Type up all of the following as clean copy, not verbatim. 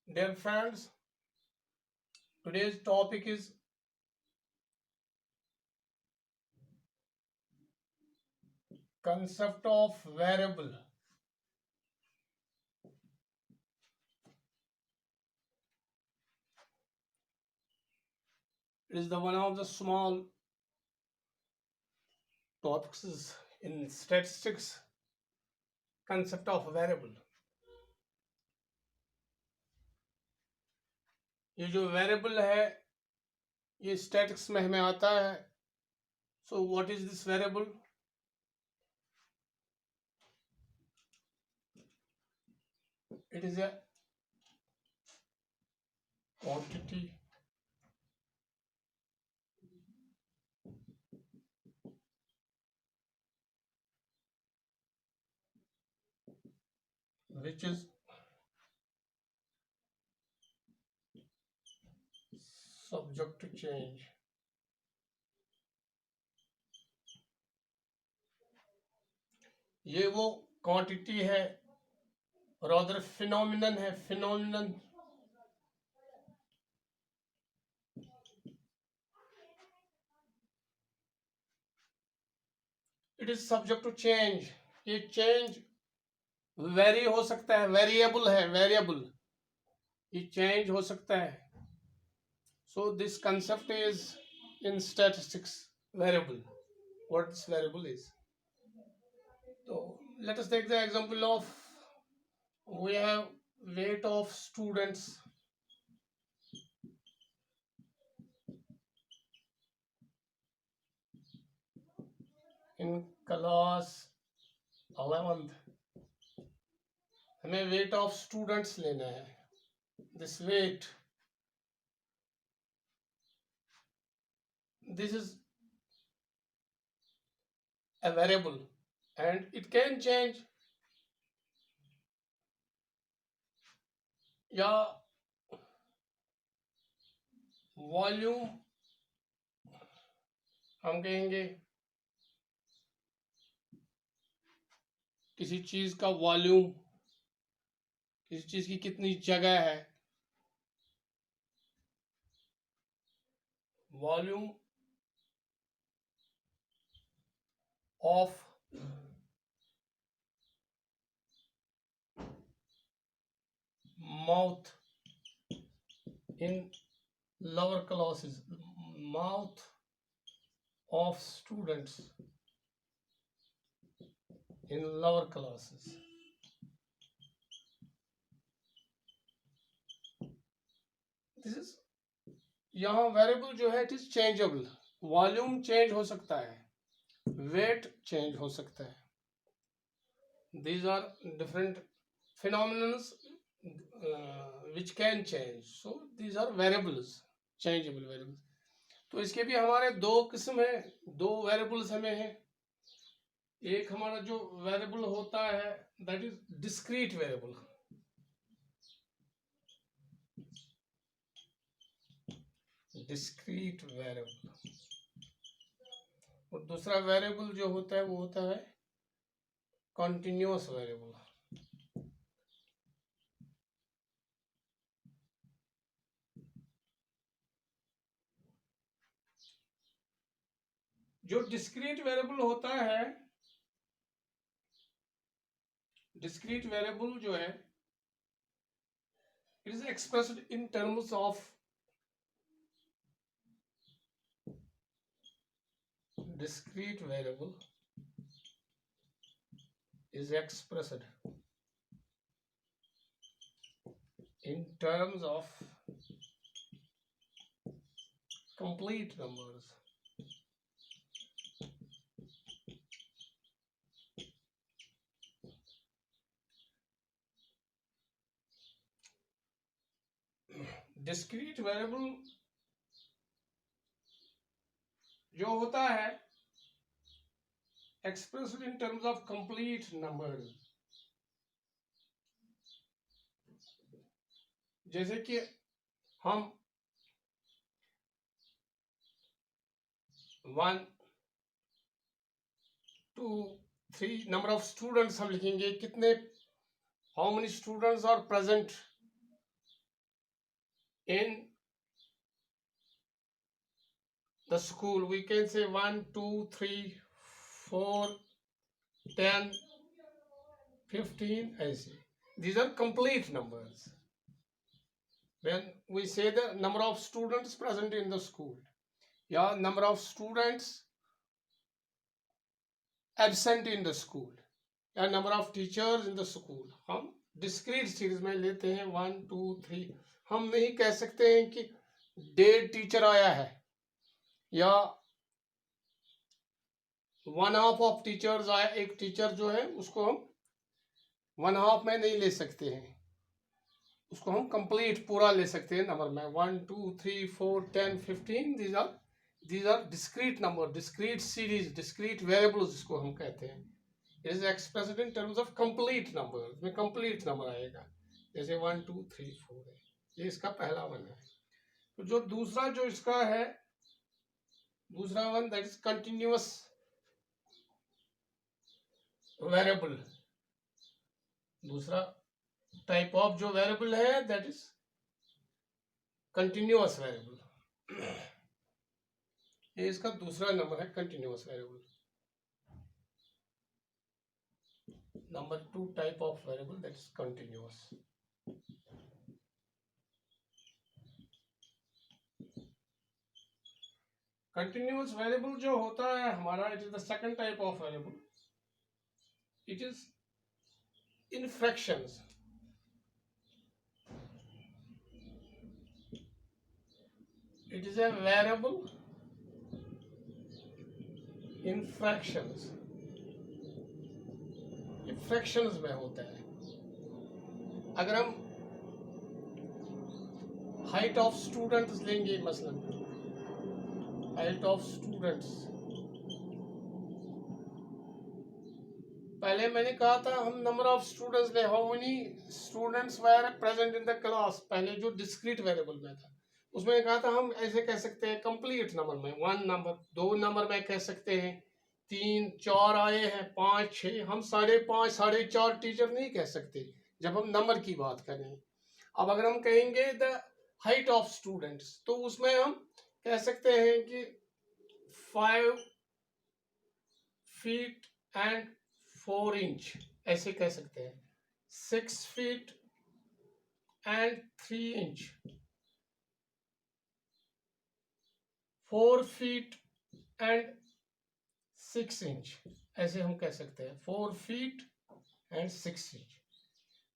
Dear friends, today's topic is concept of variable. It is the one of the small topics in statistics. Concept of variable. ये जो variable है ये statistics में हमें आता है. So what is this variable? It is a quantity which is subject to change. ये वो quantity है rather phenomenon है. Phenomenon it is subject to change. ये change वेरी हो सकता है, वेरिएबल है, वेरिएबल ये चेंज हो सकता है. So this concept is in statistics variable. What this variable is. तो let us take the example of we have weight of students in class 11th. हमें वेट ऑफ स्टूडेंट्स लेना है. This weight, this is a variable and it can change. या volume हम कहेंगे किसी चीज का वॉल्यूम, किसी चीज की कितनी जगह है. Volume of mouth in lower classes, mouth of students in lower classes. This is यहाँ वेरिएबल जो है it is changeable. Volume change हो सकता है, वेट चेंज हो सकता है. these are different phenomena which can change. So these are variables, changeable variables. तो इसके भी हमारे दो किस्म है, दो वेरिएबल्स हमें हैं. एक हमारा जो वेरिएबल होता है that is discrete variable. Discrete variable. और दूसरा वेरिएबल जो होता है वो होता है कॉन्टिन्यूअस वेरिएबल. जो डिस्क्रीट वेरिएबल होता है, डिस्क्रीट वेरिएबल जो है it is expressed in terms of discrete variable is expressed in terms of complete numbers. Discrete variable जो होता है expressed in terms of complete numbers. जैसे कि हम 1 2 3 नंबर ऑफ स्टूडेंट्स हम लिखेंगे. कितने, how many students are present in the school, we can say 1 2 3 4 10 15 ऐसे. These are complete numbers. When we say the number of students present in the school, या number of students absent in the school, या number of teachers in the school, हम discrete series में लेते हैं 1 2 3. हम नहीं कह सकते हैं कि डेढ़ टीचर आया है या 1/2 ऑफ टीचर्स आया. एक टीचर जो है उसको हम 1/2 में नहीं ले सकते हैं, उसको हम कंप्लीट पूरा ले सकते हैं नंबर में. 1 2 3 4 10 15. these are discrete number, discrete series, discrete variables जिसको हम कहते हैं. It is expressed in terms of complete number. इसमें complete number आएगा, जैसे 1 2 3 4 है. ये इसका पहला वन है. तो जो दूसरा जो इसका है, दूसरा one, that is continuous variable. दूसरा टाइप ऑफ जो वेरिएबल है दैट इज कंटिन्यूअस वेरिएबल. ये इसका दूसरा नंबर है, continuous variable. Number 2 type of variable that is continuous. Continuous variable जो होता है हमारा, it is the second type of variable. It is in fractions. It is a variable in fractions. ये fractions में होता है. अगर हम height of students लेंगे, मसलन height of students, पहले मैंने कहा था हम number of students ले, how many students were present in the class, पहले जो discrete variable में था उसमें कहा था हम ऐसे कह सकते हैं कंप्लीट नंबर में. 1 नंबर, 2 नंबर में कह सकते हैं, 3 4 आए हैं, 5 6. हम 5.5 4.5 टीचर नहीं कह सकते जब हम नंबर की बात करें. अब अगर हम कहेंगे द हाइट ऑफ स्टूडेंट्स, तो उसमें हम कह सकते हैं कि 5 feet and 4 inch ऐसे कह सकते हैं. 6 feet and 3 inch, 4 feet and 6 inch ऐसे हम कह सकते हैं. 4 feet and 6 inch.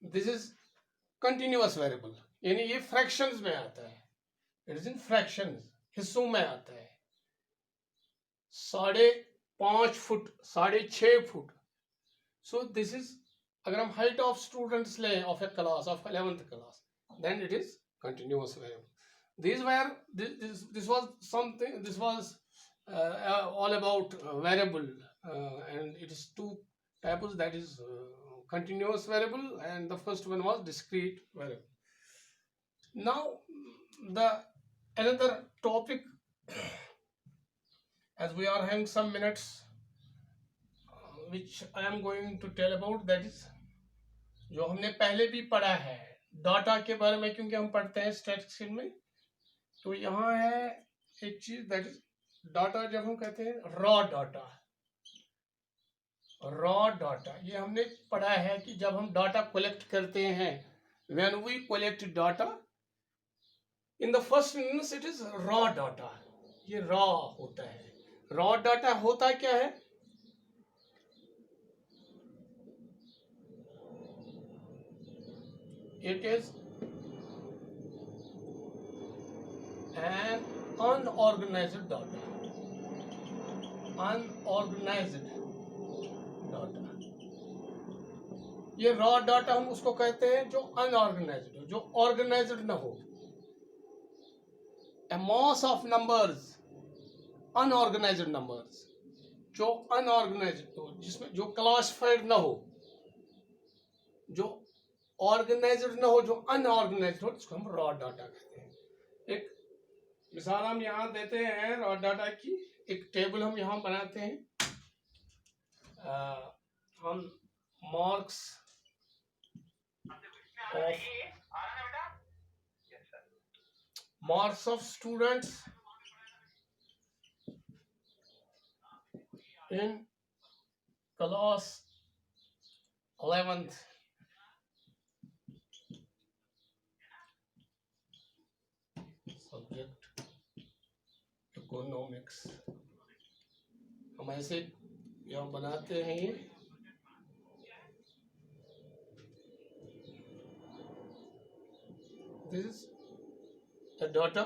This is continuous variable, यानी ये फ्रैक्शंस में आता है. इट इज इन फ्रैक्शंस, हिस्सों में आता है. 5.5 foot, 6.5 foot. So this is, अगर हम हाइट ऑफ स्टूडेंट्स लें of a class, of 11th class, then it is continuous variable. This was something, this was all about variable, and it is 2 types, that is continuous variable and the first one was discrete variable. Now the another topic, as we are having some minutes, which I am going to tell about, that is जो हमने पहले भी पढ़ा है data के बारे में, क्योंकि हम पढ़ते हैं स्टैटिस्टिक्स में. तो यहाँ है एक चीज, दैट इज डाटा. जब हम कहते हैं रॉ डाटा, रॉ डाटा, ये हमने पढ़ा है कि जब हम डाटा कलेक्ट करते हैं, when we collect data, in the first instance it is raw data. ये रॉ होता है. रॉ डाटा होता क्या है? It is an unorganized data. Unorganized data, ये रॉ डाटा हम उसको कहते हैं जो अनऑर्गेनाइज्ड हो, जो ऑर्गेनाइज्ड ना हो. A mass of numbers, unorganized numbers, जो अनऑर्गेनाइज्ड हो, जिसमें जो क्लासिफाइड ना हो, जो ऑर्गेनाइज्ड ना हो, जो अनऑर्गेनाइज्ड हो, जिसको हम रॉ डाटा कहते हैं. एक मिसाल हम यहाँ देते हैं रॉ डाटा की. एक टेबल हम यहाँ बनाते हैं. हम marks of marks of students in class 11th. Subject economics. हम ऐसे यहाँ बनाते हैं ये दिस इज द डाटा.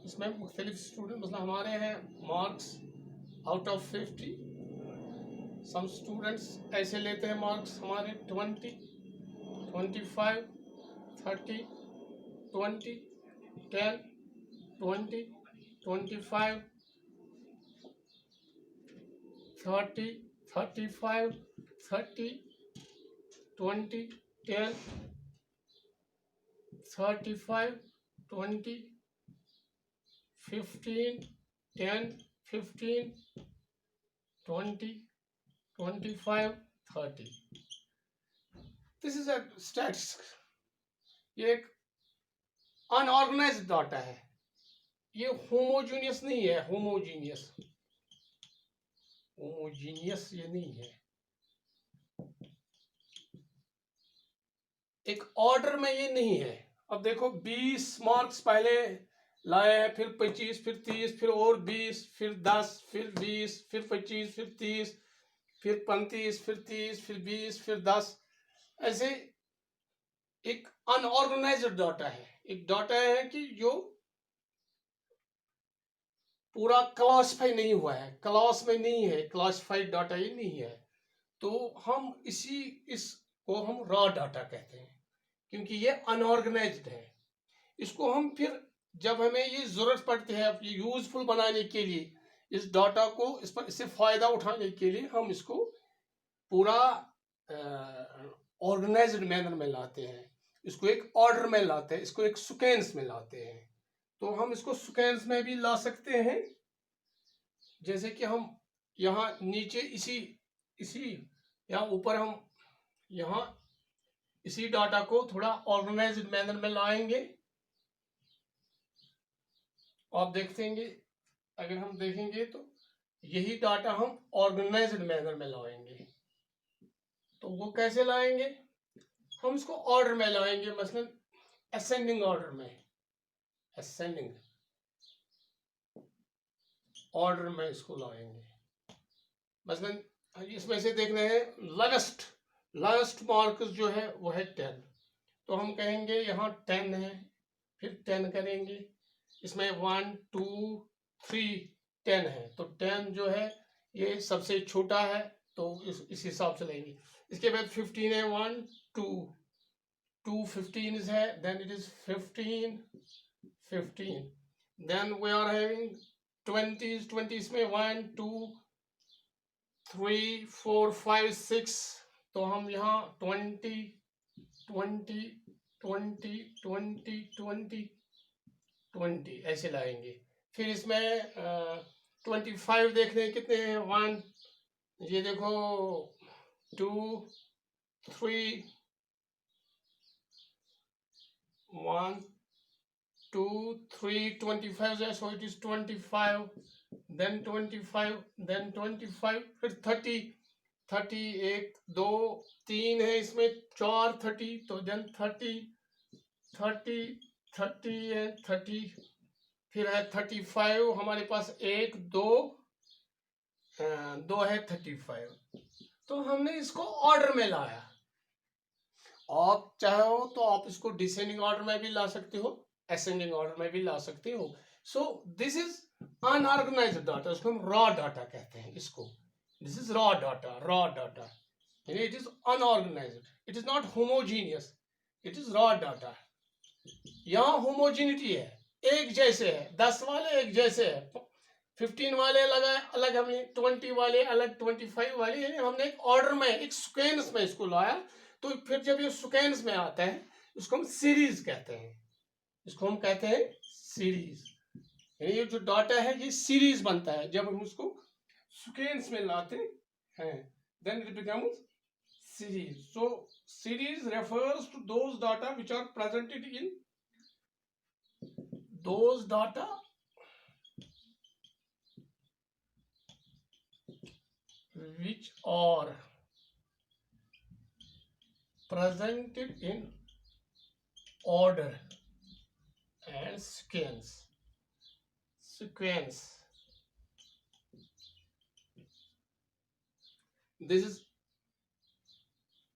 इसमें मुख्तलिफ स्टूडेंट मतलब हमारे हैं marks out of 50. Some students ऐसे लेते हैं मार्क्स हमारे 20, 25, 30, 20, 10, 20, 25, 30, 35, 30, 20, 10, 35, 20, 15, 10, 15, 20, 25, 30. This is a statistics. ये एक अनऑर्गेनाइज्ड डाटा है. ये होमोजीनियस नहीं है. होमोजीनियस ये नहीं है. एक ऑर्डर में ये नहीं है. अब देखो 20 मार्क्स पहले लाए हैं, फिर 25, फिर 30, फिर और 20, फिर 10, फिर 20, फिर 25, फिर 30, फिर 35, फिर 30, फिर 20, फिर 10. ऐसे एक अनऑर्गेनाइज्ड डाटा है. एक डाटा है कि जो पूरा क्लासिफाई नहीं हुआ है, क्लास में नहीं है, क्लासिफाइड डाटा ये नहीं है. तो हम इसको हम रॉ डाटा कहते हैं क्योंकि ये अनऑर्गेनाइज्ड है. इसको हम फिर जब हमें ये जरूरत पड़ती है ये यूजफुल बनाने के लिए, इस डाटा को इससे फायदा उठाने के लिए हम इसको पूरा ऑर्गेनाइज्ड मैनर में लाते हैं. इसको एक ऑर्डर में लाते हैं, इसको एक सीक्वेंस में लाते हैं. तो हम इसको सीक्वेंस में भी ला सकते हैं. जैसे कि हम यहाँ नीचे इसी यहाँ ऊपर हम यहाँ इसी डाटा को थोड़ा ऑर्गेनाइज्ड मैनर में लाएंगे. आप देखेंगे अगर हम देखेंगे तो यही डाटा हम ऑर्गेनाइज्ड मैनर में लाएंगे. तो वो कैसे लाएंगे? हम इसको ऑर्डर में लाएंगे. मसलन असेंडिंग ऑर्डर में, असेंडिंग ऑर्डर में इसको लाएंगे. मसलन इसमें से देख रहे हैं लास्ट मार्क्स जो है वो है 10. तो हम कहेंगे यहाँ 10 है, फिर 10 करेंगे. इसमें 1, 2, 3, 10 है. तो 10 जो है ये सबसे छोटा है तो इस हिसाब से लेंगे. इसके बाद 15 है, 1, 2 15 है, then it is 15. Then we are having 20 इसमें 1, 2, 3, 4, 5, 6. तो हम यहाँ 20, 20, 20, 20, 20, 20 ऐसे लाएंगे. फिर इसमें 25 देख रहे हैं कितने हैं. 1, ये देखो 2, 3, 1, 2, 3, 25 है. So it is 25, then 25, then 25, फिर 30, 1, 2, 3 है इसमें 4, 30. तो then 30 है 30. फिर है 35 हमारे पास 1, 2 है 35. तो हमने इसको ऑर्डर में लाया. आप चाहो तो आप इसको डिसेंडिंग ऑर्डर में भी ला सकते हो, असेंडिंग ऑर्डर में भी ला सकते हो. सो दिस इज अनऑर्गेनाइज्ड डाटा. इसको हम रॉ डाटा कहते हैं. इसको this is raw data. It is unorganised. It is not homogeneous. It is raw data. यहाँ होमोजीनिटी है, एक जैसे है. 10 वाले एक जैसे है, 15 वाले अलग, हमने 20 वाले अलग, 25 वाले. हमने एक ऑर्डर में, एक सीक्वेंस में इसको लाया. तो फिर जब ये सीक्वेंस में आता है इसको हम सीरीज कहते हैं. इसको हम कहते हैं सीरीज. ये जो डाटा है ये सीरीज बनता है जब हम उसको सीक्वेंस में लाते हैं. Then it becomes series. So series refers to those data which are presented in those data which are presented in order and sequence. This is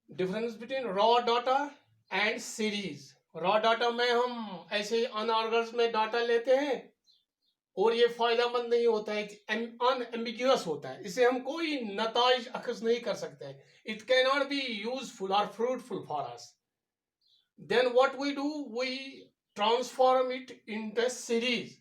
difference between raw data and series. raw data में हम ऐसे अनऑर्गन्स में data लेते हैं और ये फायदेमंद नहीं होता है, अनएम्बिग्यूअस होता है, इसे हम कोई नताइज अखज़ नहीं कर सकते हैं. It can not be useful और fruitful for us. Then what we do, we transform it into a series.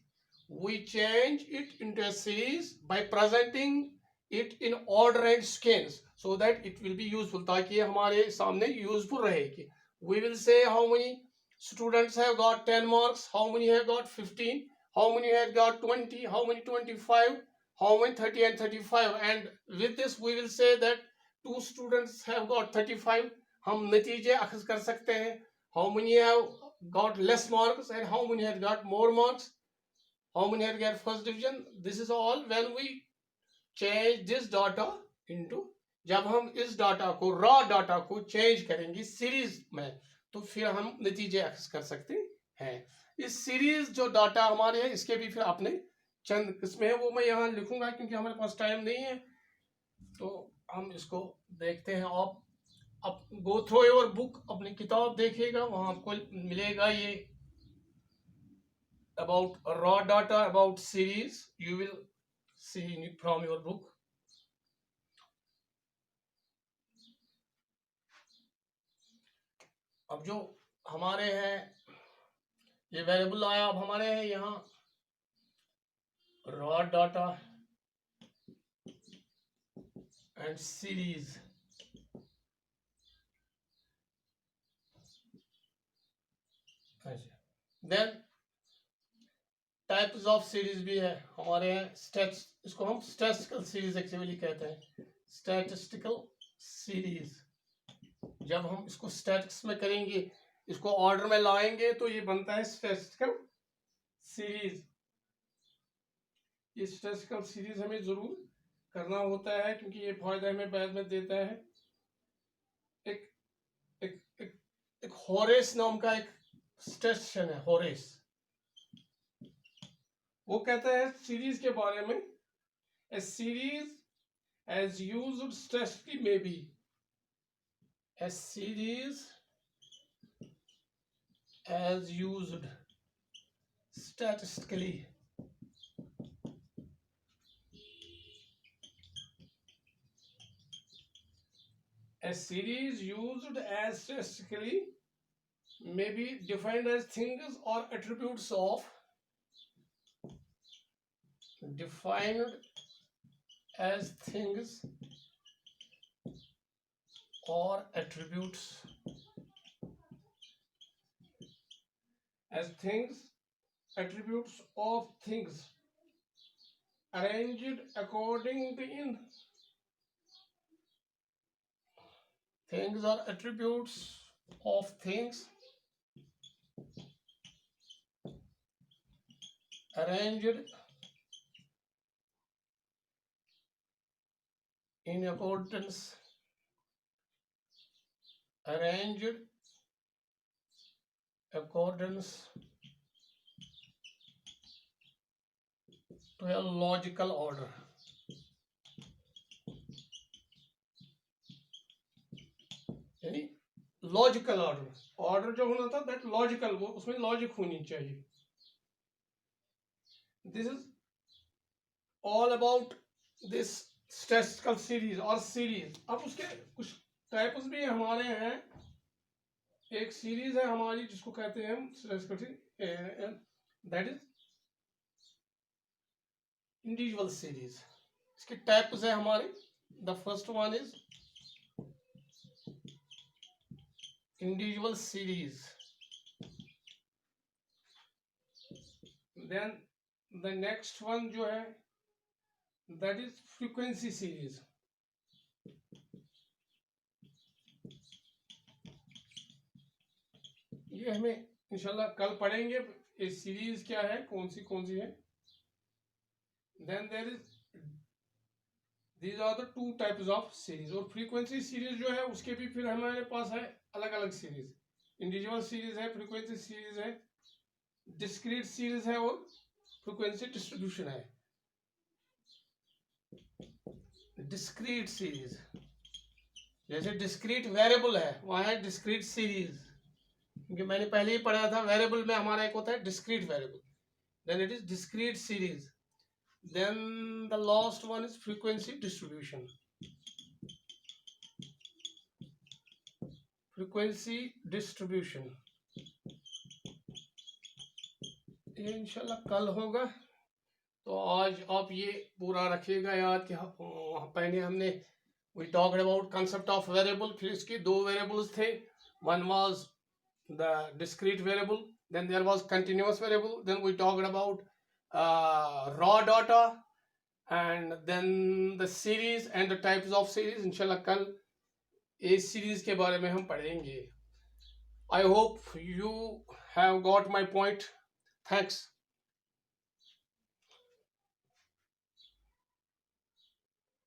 We change it into a series by presenting it in order and sequence so that it will be useful, ताकि हमारे सामने useful रहेगी. We will say how many students have got 10 marks, how many have got 15, how many have got 20, how many 25, how many 30 and 35, and with this we will say that 2 students have got 35. हम नतीजे अखज़ कर सकते हैं. How many have got less marks and how many have got more marks? How many have got first division? This is all when we change this data into, जब हम इस data को raw data को change करेंगे series में, तो फिर हम नतीजे अखज़ कर सकते हैं. इस सीरीज जो डाटा हमारे हैं, इसके भी फिर आपने चंद किस्में हैं, वो मैं यहाँ लिखूंगा क्योंकि हमारे पास टाइम नहीं है. तो हम इसको देखते हैं. आप गो थ्रू योर बुक, अपनी किताब देखिएगा, वहां आपको मिलेगा ये about raw data, about series, you will see from your book. अब जो हमारे हैं ये वेरिएबल आया, अब हमारे हैं यहाँ raw data and series. Then types of series भी है हमारे यहाँ. इसको हम स्टैटिस्टिकल सीरीज एक्चुअली कहते हैं. स्टैटिस्टिकल सीरीज जब हम इसको स्टैटिक्स में करेंगे, इसको ऑर्डर में लाएंगे, तो ये बनता है स्टैटिस्टिकल सीरीज. ये स्टैटिस्टिकल सीरीज हमें जरूर करना होता है क्योंकि ये फायदा हमें बाद में देता है. एक एक एक, एक होरेस नाम का एक स्टैटिस्टिशियन है, होरेस. वो कहता है सीरीज के बारे में, ए series as used statistically may be, a series as used statistically may be defined as things or attributes of attributes of things arranged according to in things or attributes of things arranged in accordance to a logical order. यानी logical order जो होना था, that logical, वो उसमें logic होनी चाहिए. This is all about this statistical series और series. अब उसके कुछ टाइप्स भी हमारे हैं. एक सीरीज है हमारी जिसको कहते हैं हम statistical, that is individual series. इसके टाइप्स है हमारे. The first one is individual series. Then the next one जो है, that is frequency series. ये हमें इंशाल्लाह कल पढ़ेंगे. ये सीरीज क्या है, कौन सी है. Then there is these are the two types of series. और फ्रीक्वेंसी सीरीज जो है उसके भी फिर हमारे पास है अलग अलग सीरीज. इंडिविजुअल सीरीज है, फ्रीक्वेंसी सीरीज है, डिस्क्रीट सीरीज है और फ्रीक्वेंसी डिस्ट्रीब्यूशन है. डिस्क्रीट सीरीज जैसे डिस्क्रीट वेरिएबल है, वहां है डिस्क्रीट सीरीज, क्योंकि मैंने पहले ही पढ़ा था वेरिएबल में हमारा एक होता है discrete variable, then it is discrete series. Then the last one is frequency distribution. Frequency distribution. ये इंशाल्लाह कल होगा. तो आज आप ये पूरा रखिएगा याद कि पहले हमने we talked about concept of variable. फिर इसके दो variables थे. One was the discrete variable, then there was continuous variable, then we talked about raw data, and then the series and the types of series. इंशाल्लाह कल इस series के बारे में हम पढ़ेंगे. I hope you have got my point. Thanks.